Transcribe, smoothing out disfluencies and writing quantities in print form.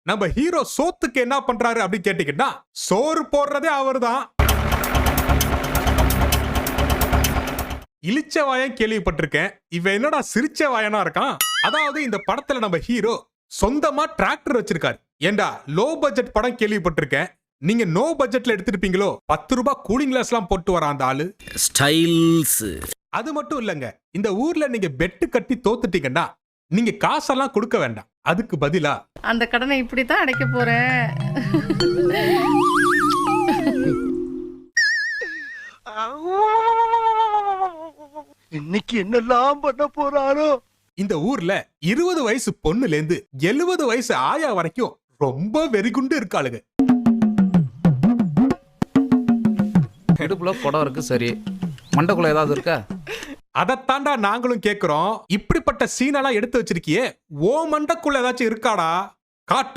நம்ம ஹீரோ சோத்துக்கு என்ன பண்றாரு அப்படின்னு கேட்டீங்கன்னா சோறு போடுறதே அவர்தான். இளிச்ச வாயன் கேள்விப்பட்டிருக்கேன், இவன் என்னடா சிரிச்ச வாயனா இருக்கான். அதாவது இந்த படத்துல நம்ம ஹீரோ சொந்தமா டிராக்டர் வச்சிருக்காரு. ஏண்டா லோ பட்ஜெட் படம் கேள்விப்பட்டிருக்கேன், நீங்க நோ பட்ஜெட்ல எடுத்திருப்பீங்களோ. 10 ரூபாய் கூலிங் கிளாஸ் எல்லாம் போட்டு வர அந்த ஆளு ஸ்டைல்ஸ். அது மட்டும் இல்லங்க, இந்த ஊர்ல நீங்க பெட்டு கட்டி தோத்துட்டீங்கன்னா நீங்க காசெல்லாம் கொடுக்க வேண்டாம், அதுக்கு பதிலா அந்த கடனை இப்படித்தான் அடைக்க போறேன். இன்னைக்கு என்னெல்லாம் பண்ண போறாரோ. இந்த ஊர்ல 20 வயசு பொண்ணுல இருந்து 70 வயசு ஆயா வரைக்கும் ரொம்ப வெறிகுண்டு இருக்காளுங்க. இடுப்புல குடம் இருக்கு, சரி, மண்டக்குள்ள ஏதாவது இருக்கா? அதத்தாண்டா நாங்களும் கேக்குறோம். இப்படிப்பட்ட சீனெல்லாம் எடுத்து வச்சிருக்கியே, ஓ மண்டக்குள்ள ஏதாச்சும் இருக்காடா? காட்டு